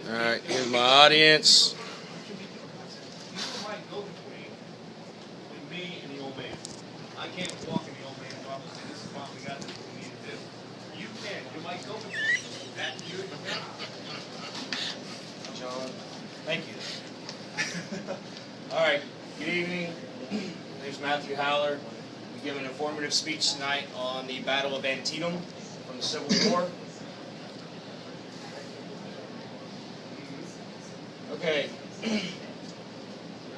Alright, here's my audience. Me and the old man. I can't walk in the old man's office and this is why we got this we need to do. You can. You might go between. That's you. John, thank you. Alright, good evening. My name's Matthew Howler. We give an informative speech tonight on the Battle of Antietam from the Civil War. Okay.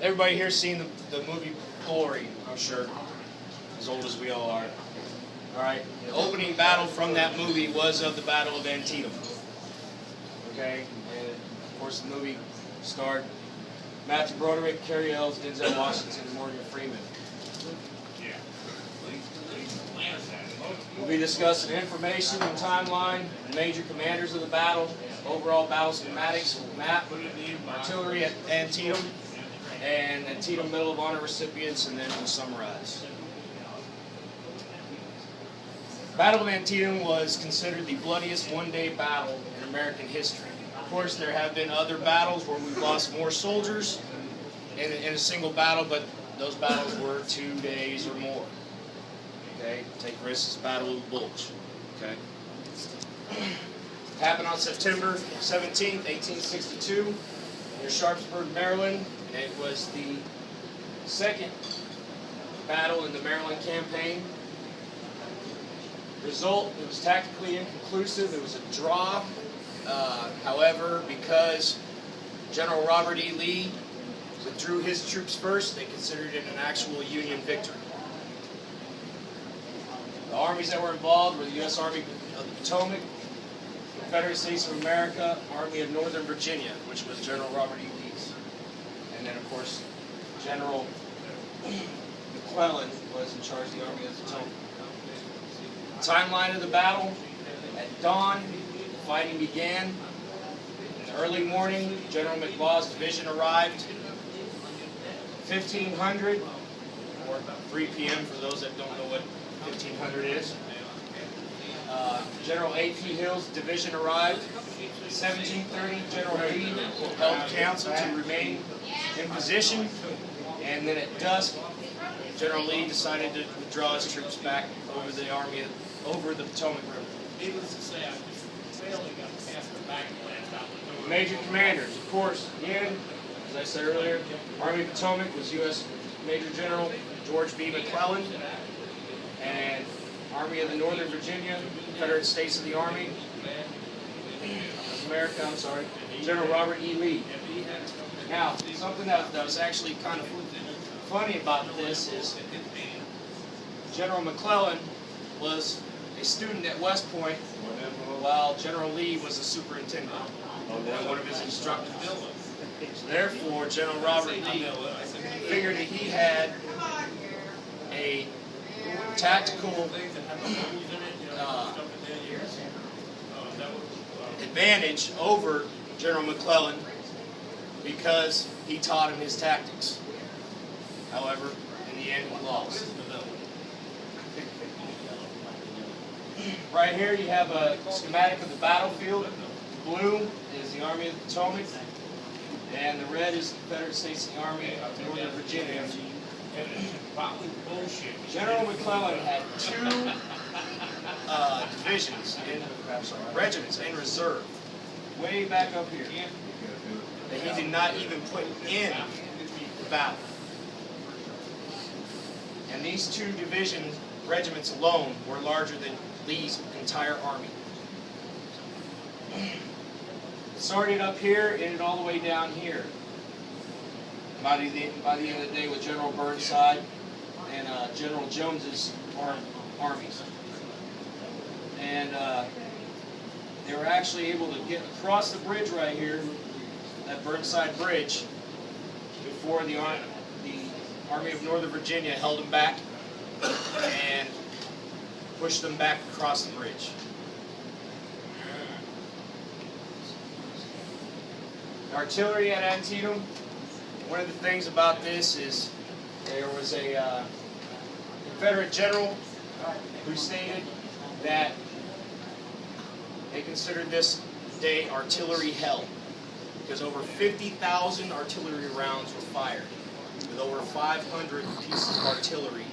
Everybody here's seen the movie Glory, I'm sure, as old as we all are. Alright, the opening battle from that movie was of the Battle of Antietam. Okay, and of course the movie starred Matthew Broderick, Carrie Ells, Denzel Washington, and Morgan Freeman. We'll be discussing information and timeline, major commanders of the battle, overall battle schematics, map, artillery at Antietam, and Antietam Medal of Honor recipients, and then we'll summarize. Battle of Antietam was considered the bloodiest one-day battle in American history. Of course, there have been other battles where we've lost more soldiers in a single battle, but those battles were 2 days or more. Okay, take risks, Battle of the Bulge. Okay. It happened on September 17th, 1862, near Sharpsburg, Maryland, and it was the second battle in the Maryland campaign. Result, it was tactically inconclusive. It was a draw. However, because General Robert E. Lee withdrew his troops first, they considered it an actual Union victory. The armies that were involved were the U.S. Army of the Potomac, Confederate States of America, Army of Northern Virginia, which was General Robert E. Lee's. And then, of course, General McClellan was in charge of the Army of the Potomac. Timeline of the battle: at dawn, the fighting began. In the early morning, General McLaw's division arrived. 1500, or 3 p.m. for those that don't know what 1500 is. General A.P. Hill's division arrived. 1730, General Lee held council to remain in position, and then at dusk, General Lee decided to withdraw his troops back over the Potomac River. Needless to say, I just barely got past the back blast out the door. Major commanders, of course, again, as I said earlier, Army of Potomac was U.S. Major General George B. McClellan, and Army of the Northern Virginia, Confederate States of the Army, America, I'm sorry, General Robert E. Lee. Now, something that was actually kind of funny about this is General McClellan was a student at West Point, while General Lee was a superintendent and one of his instructors. So therefore, General Robert Lee figured that he had a tactical advantage over General McClellan because he taught him his tactics. However, in the end, he lost. Right here you have a schematic of the battlefield. The blue is the Army of the Potomac, and the red is the Confederate States of the Army of Northern Virginia. General McClellan had 2 regiments in reserve, way back up here, that he did not even put in the battle. And these 2 regiments alone were larger than Lee's entire army. It started up here, ended all the way down here. By the end of the day, with General Burnside and General Jones's armies. And they were actually able to get across the bridge right here, that Burnside Bridge, before the Army of Northern Virginia held them back and pushed them back across the bridge. Artillery at Antietam. One of the things about this is there was a Confederate general who stated that they considered this day artillery hell. because over 50,000 artillery rounds were fired, with over 500 pieces of artillery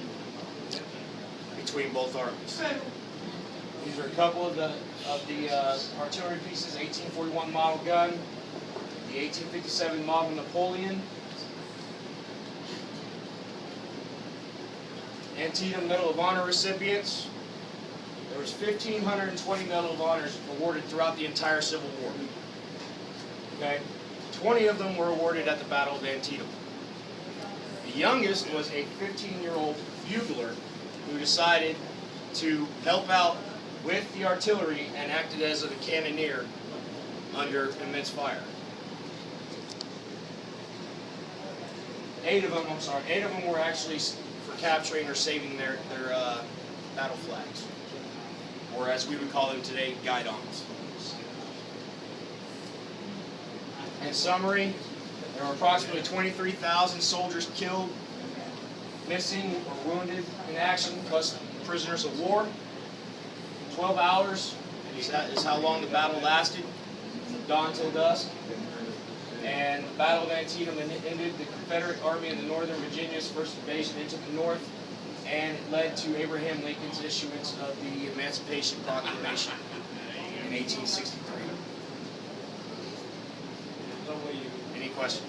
between both armies. These are a couple of the artillery pieces: 1841 model gun, the 1857 model Napoleon, Antietam Medal of Honor recipients. There was 1,520 Medal of Honors awarded throughout the entire Civil War. Okay, 20 of them were awarded at the Battle of Antietam. The youngest was a 15-year-old bugler who decided to help out with the artillery and acted as a cannoneer under immense fire. 8 of them were actually for capturing or saving their battle flags, or as we would call them today, guidons. In summary, there were approximately 23,000 soldiers killed, missing, or wounded in action, plus prisoners of war. 12 hours is how long the battle lasted, from dawn till dusk. And the Battle of Antietam ended the Confederate Army in the Northern Virginia's first invasion into the North, and it led to Abraham Lincoln's issuance of the Emancipation Proclamation in 1863. Any questions?